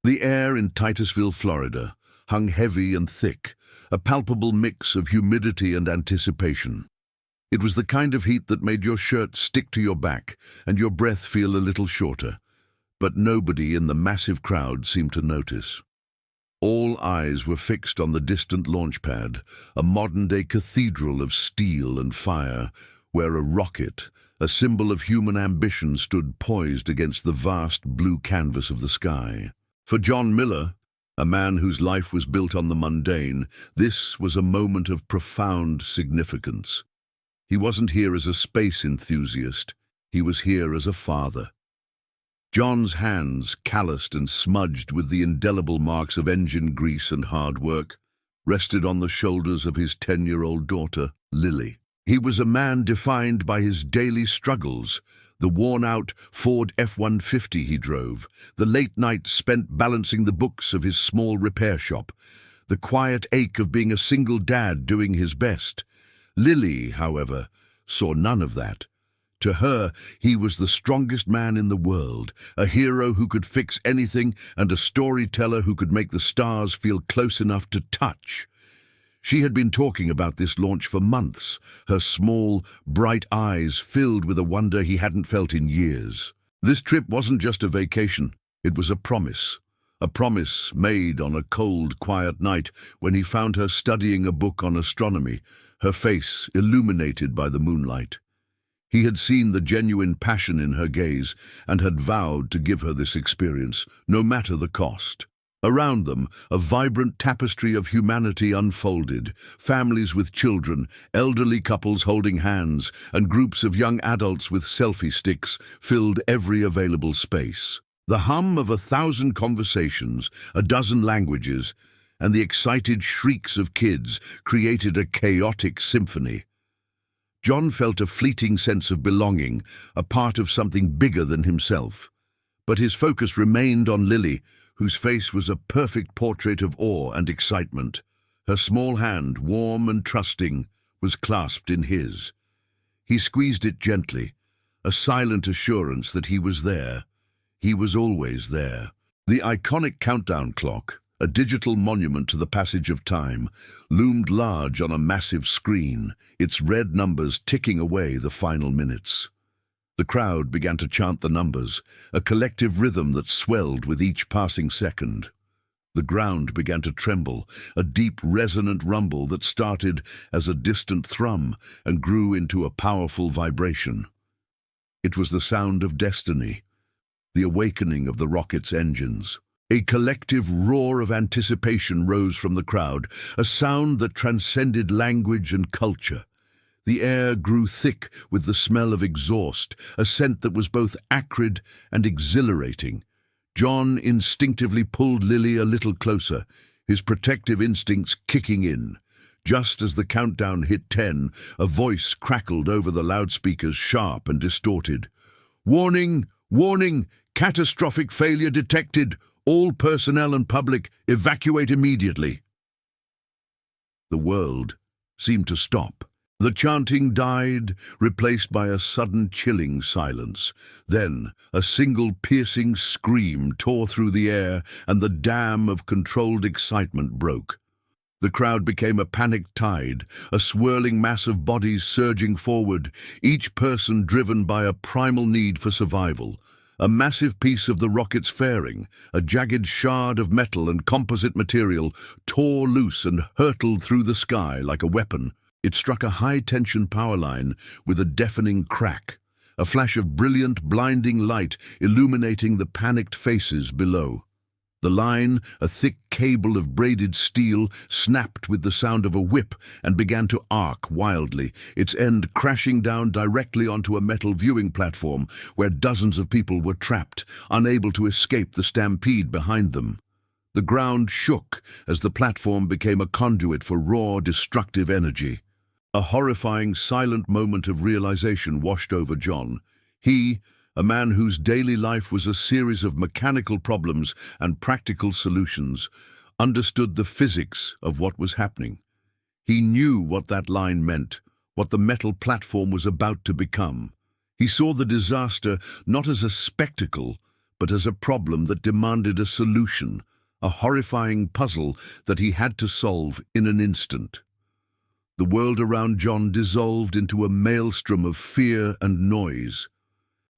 The air in Titusville, Florida, hung heavy and thick, a palpable mix of humidity and anticipation. It was the kind of heat that made your shirt stick to your back and your breath feel a little shorter. But nobody in the massive crowd seemed to notice. All eyes were fixed on the distant launch pad, a modern-day cathedral of steel and fire, where a rocket, a symbol of human ambition, stood poised against the vast blue canvas of the sky. For John Miller, a man whose life was built on the mundane, this was a moment of profound significance. He wasn't here as a space enthusiast, he was here as a father. John's hands, calloused and smudged with the indelible marks of engine grease and hard work, rested on the shoulders of his 10-year-old daughter, Lily. He was a man defined by his daily struggles, the worn-out Ford F-150 he drove, the late nights spent balancing the books of his small repair shop, the quiet ache of being a single dad doing his best. Lily, however, saw none of that. To her, he was the strongest man in the world, a hero who could fix anything and a storyteller who could make the stars feel close enough to touch. She had been talking about this launch for months, her small, bright eyes filled with a wonder he hadn't felt in years. This trip wasn't just a vacation, it was a promise made on a cold, quiet night when he found her studying a book on astronomy, her face illuminated by the moonlight. He had seen the genuine passion in her gaze and had vowed to give her this experience, no matter the cost. Around them, a vibrant tapestry of humanity unfolded, families with children, elderly couples holding hands, and groups of young adults with selfie sticks filled every available space. The hum of 1,000 conversations, a dozen languages, and the excited shrieks of kids created a chaotic symphony. John felt a fleeting sense of belonging, a part of something bigger than himself. But his focus remained on Lily, whose face was a perfect portrait of awe and excitement. Her small hand, warm and trusting, was clasped in his. He squeezed it gently, a silent assurance that he was there. He was always there. The iconic countdown clock, a digital monument to the passage of time, loomed large on a massive screen, its red numbers ticking away the final minutes. The crowd began to chant the numbers, a collective rhythm that swelled with each passing second. The ground began to tremble, a deep, resonant rumble that started as a distant thrum and grew into a powerful vibration. It was the sound of destiny, the awakening of the rocket's engines. A collective roar of anticipation rose from the crowd, a sound that transcended language and culture. The air grew thick with the smell of exhaust, a scent that was both acrid and exhilarating. John instinctively pulled Lily a little closer, his protective instincts kicking in. Just as the countdown hit 10, a voice crackled over the loudspeakers, sharp and distorted. "Warning! Warning! Catastrophic failure detected! All personnel and public, evacuate immediately." The world seemed to stop. The chanting died, replaced by a sudden chilling silence. Then, a single piercing scream tore through the air, and the dam of controlled excitement broke. The crowd became a panicked tide, a swirling mass of bodies surging forward, each person driven by a primal need for survival. A massive piece of the rocket's fairing, a jagged shard of metal and composite material, tore loose and hurtled through the sky like a weapon. It struck a high-tension power line with a deafening crack, a flash of brilliant, blinding light illuminating the panicked faces below. The line, a thick cable of braided steel, snapped with the sound of a whip and began to arc wildly, its end crashing down directly onto a metal viewing platform where dozens of people were trapped, unable to escape the stampede behind them. The ground shook as the platform became a conduit for raw, destructive energy. A horrifying, silent moment of realization washed over John. He, a man whose daily life was a series of mechanical problems and practical solutions, understood the physics of what was happening. He knew what that line meant, what the metal platform was about to become. He saw the disaster not as a spectacle, but as a problem that demanded a solution, a horrifying puzzle that he had to solve in an instant. The world around John dissolved into a maelstrom of fear and noise.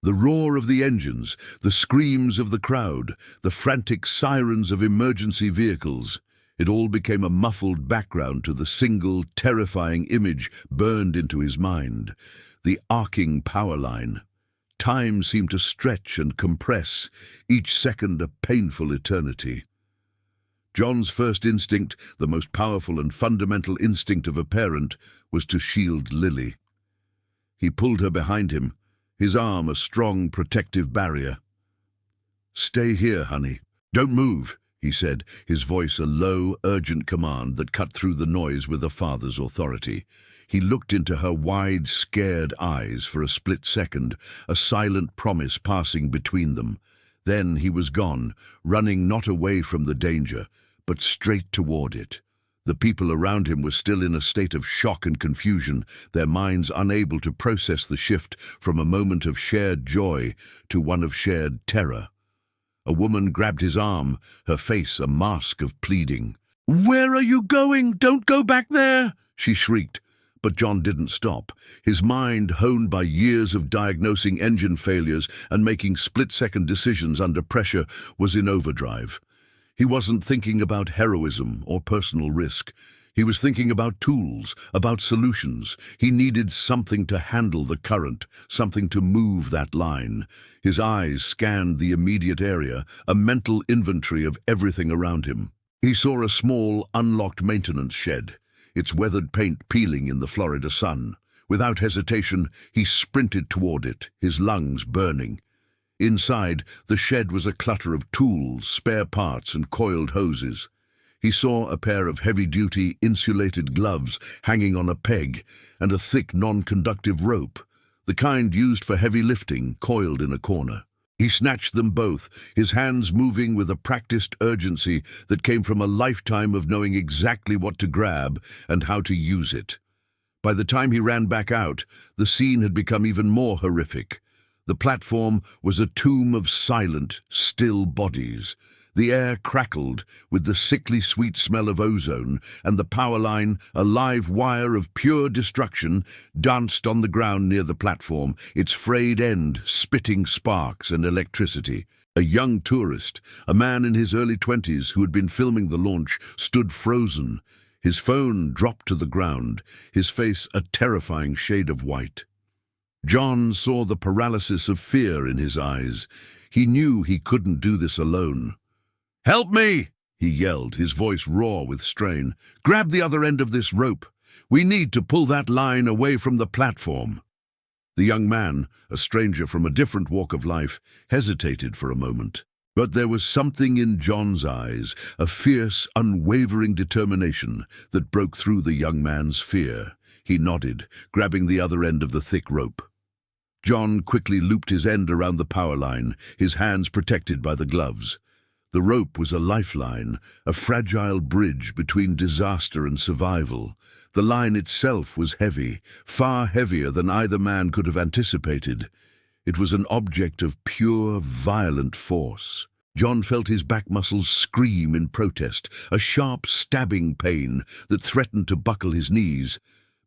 The roar of the engines, the screams of the crowd, the frantic sirens of emergency vehicles, it all became a muffled background to the single, terrifying image burned into his mind: the arcing power line. Time seemed to stretch and compress, each second a painful eternity. John's first instinct, the most powerful and fundamental instinct of a parent, was to shield Lily. He pulled her behind him, his arm a strong protective barrier. "Stay here, honey. Don't move," he said, his voice a low, urgent command that cut through the noise with a father's authority. He looked into her wide, scared eyes for a split second, a silent promise passing between them. Then he was gone, running not away from the danger, but straight toward it. The people around him were still in a state of shock and confusion, their minds unable to process the shift from a moment of shared joy to one of shared terror. A woman grabbed his arm, her face a mask of pleading. "Where are you going? Don't go back there!" she shrieked. But John didn't stop. His mind, honed by years of diagnosing engine failures and making split-second decisions under pressure, was in overdrive. He wasn't thinking about heroism or personal risk. He was thinking about tools, about solutions. He needed something to handle the current, something to move that line. His eyes scanned the immediate area, a mental inventory of everything around him. He saw a small, unlocked maintenance shed, its weathered paint peeling in the Florida sun. Without hesitation, he sprinted toward it, his lungs burning. Inside, the shed was a clutter of tools, spare parts, and coiled hoses. He saw a pair of heavy-duty, insulated gloves hanging on a peg, and a thick, non-conductive rope, the kind used for heavy lifting, coiled in a corner. He snatched them both, his hands moving with a practiced urgency that came from a lifetime of knowing exactly what to grab and how to use it. By the time he ran back out, the scene had become even more horrific. The platform was a tomb of silent, still bodies. The air crackled with the sickly sweet smell of ozone, and the power line, a live wire of pure destruction, danced on the ground near the platform, its frayed end spitting sparks and electricity. A young tourist, a man in his early 20s who had been filming the launch, stood frozen. His phone dropped to the ground, his face a terrifying shade of white. John saw the paralysis of fear in his eyes. He knew he couldn't do this alone. "Help me!" he yelled, his voice raw with strain. "Grab the other end of this rope. We need to pull that line away from the platform." The young man, a stranger from a different walk of life, hesitated for a moment. But there was something in John's eyes, a fierce, unwavering determination that broke through the young man's fear. He nodded, grabbing the other end of the thick rope. John quickly looped his end around the power line, his hands protected by the gloves. The rope was a lifeline, a fragile bridge between disaster and survival. The line itself was heavy, far heavier than either man could have anticipated. It was an object of pure, violent force. John felt his back muscles scream in protest, a sharp, stabbing pain that threatened to buckle his knees.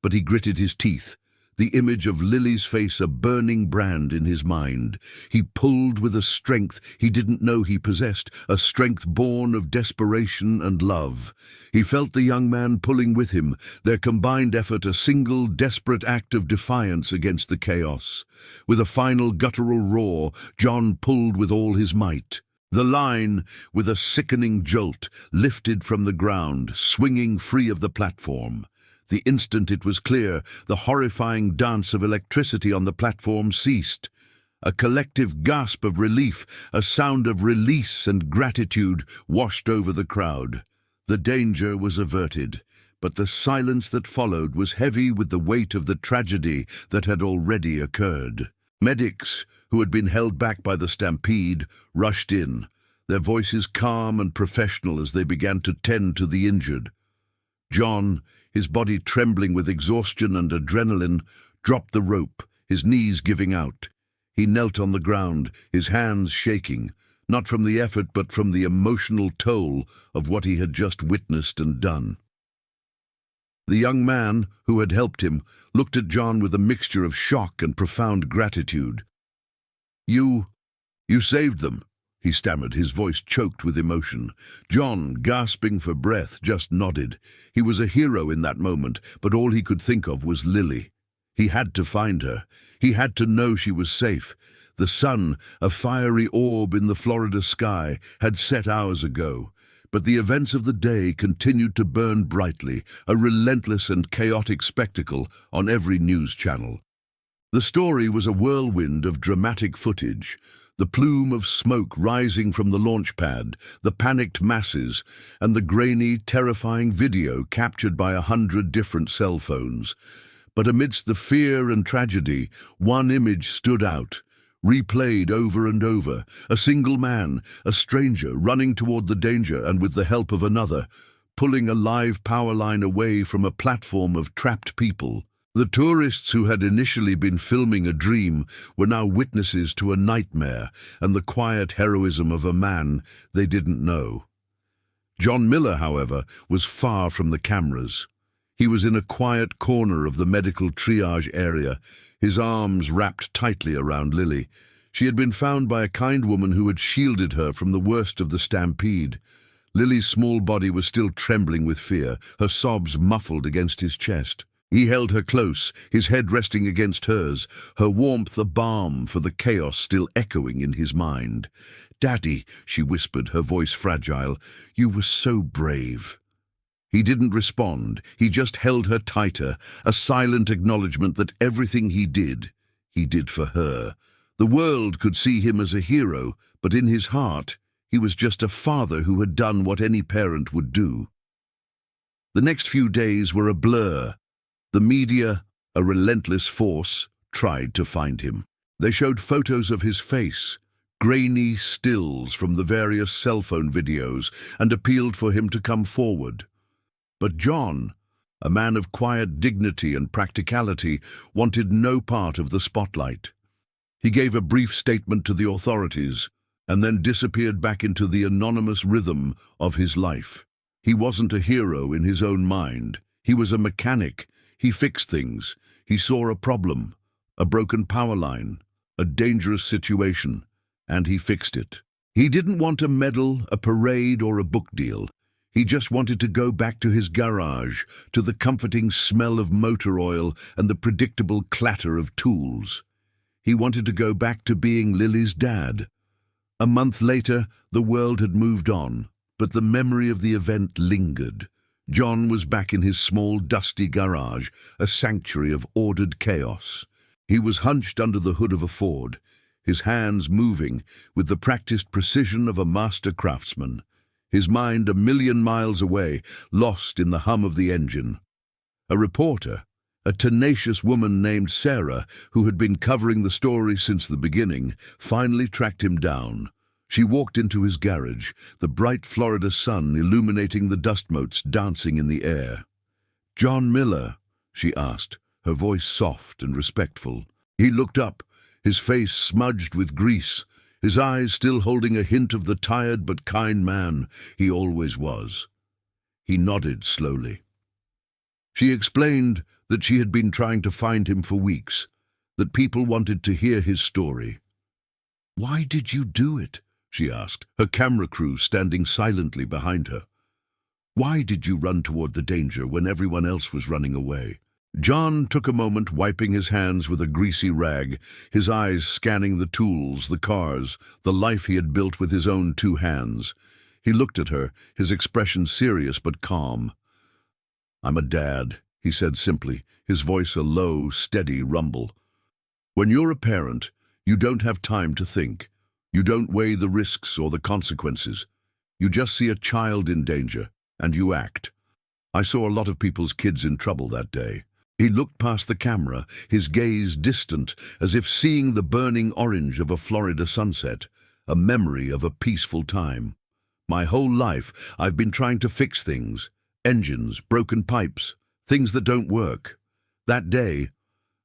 But he gritted his teeth, the image of Lily's face a burning brand in his mind. He pulled with a strength he didn't know he possessed, a strength born of desperation and love. He felt the young man pulling with him, their combined effort a single, desperate act of defiance against the chaos. With a final guttural roar, John pulled with all his might. The line, with a sickening jolt, lifted from the ground, swinging free of the platform. The instant it was clear, the horrifying dance of electricity on the platform ceased. A collective gasp of relief, a sound of release and gratitude washed over the crowd. The danger was averted, but the silence that followed was heavy with the weight of the tragedy that had already occurred. Medics, who had been held back by the stampede, rushed in, their voices calm and professional as they began to tend to the injured. John, his body trembling with exhaustion and adrenaline, dropped the rope, his knees giving out. He knelt on the ground, his hands shaking, not from the effort but from the emotional toll of what he had just witnessed and done. The young man, who had helped him, looked at John with a mixture of shock and profound gratitude. You saved them," he stammered, his voice choked with emotion. John, gasping for breath, just nodded. He was a hero in that moment, but all he could think of was Lily. He had to find her. He had to know she was safe. The sun, a fiery orb in the Florida sky, had set hours ago. But the events of the day continued to burn brightly, a relentless and chaotic spectacle on every news channel. The story was a whirlwind of dramatic footage. The plume of smoke rising from the launch pad, the panicked masses, and the grainy, terrifying video captured by 100 different cell phones. But amidst the fear and tragedy, one image stood out, replayed over and over. A single man, a stranger, running toward the danger and with the help of another, pulling a live power line away from a platform of trapped people. The tourists who had initially been filming a dream were now witnesses to a nightmare and the quiet heroism of a man they didn't know. John Miller, however, was far from the cameras. He was in a quiet corner of the medical triage area, his arms wrapped tightly around Lily. She had been found by a kind woman who had shielded her from the worst of the stampede. Lily's small body was still trembling with fear, her sobs muffled against his chest. He held her close, his head resting against hers, her warmth a balm for the chaos still echoing in his mind. "Daddy," she whispered, her voice fragile, "you were so brave." He didn't respond, he just held her tighter, a silent acknowledgement that everything he did for her. The world could see him as a hero, but in his heart, he was just a father who had done what any parent would do. The next few days were a blur. The media, a relentless force, tried to find him. They showed photos of his face, grainy stills from the various cell phone videos, and appealed for him to come forward. But John, a man of quiet dignity and practicality, wanted no part of the spotlight. He gave a brief statement to the authorities, and then disappeared back into the anonymous rhythm of his life. He wasn't a hero in his own mind. He was a mechanic. He fixed things. He saw a problem, a broken power line, a dangerous situation, and he fixed it. He didn't want a medal, a parade, or a book deal. He just wanted to go back to his garage, to the comforting smell of motor oil and the predictable clatter of tools. He wanted to go back to being Lily's dad. A month later, the world had moved on, but the memory of the event lingered. John was back in his small, dusty garage, a sanctuary of ordered chaos. He was hunched under the hood of a Ford, his hands moving with the practiced precision of a master craftsman, his mind a million miles away, lost in the hum of the engine. A reporter, a tenacious woman named Sarah, who had been covering the story since the beginning, finally tracked him down. She walked into his garage, the bright Florida sun illuminating the dust motes dancing in the air. "John Miller?" she asked, her voice soft and respectful. He looked up, his face smudged with grease, his eyes still holding a hint of the tired but kind man he always was. He nodded slowly. She explained that she had been trying to find him for weeks, that people wanted to hear his story. "Why did you do it?" she asked, her camera crew standing silently behind her. "Why did you run toward the danger when everyone else was running away?" John took a moment, wiping his hands with a greasy rag, his eyes scanning the tools, the cars, the life he had built with his own 2 hands. He looked at her, his expression serious but calm. "I'm a dad," he said simply, his voice a low, steady rumble. "When you're a parent, you don't have time to think. You don't weigh the risks or the consequences. You just see a child in danger, and you act. I saw a lot of people's kids in trouble that day." He looked past the camera, his gaze distant, as if seeing the burning orange of a Florida sunset, a memory of a peaceful time. "My whole life, I've been trying to fix things. Engines, broken pipes, things that don't work. That day,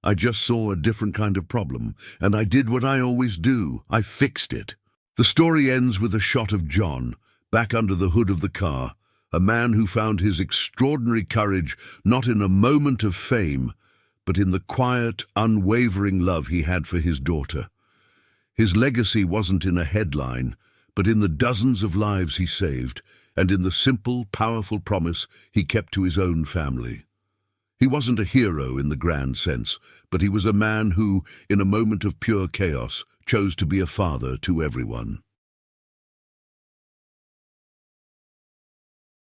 I just saw a different kind of problem, and I did what I always do. I fixed it. The story ends with a shot of John, back under the hood of the car, a man who found his extraordinary courage not in a moment of fame, but in the quiet, unwavering love he had for his daughter. His legacy wasn't in a headline, but in the dozens of lives he saved, and in the simple, powerful promise he kept to his own family. He wasn't a hero in the grand sense, but he was a man who, in a moment of pure chaos, chose to be a father to everyone.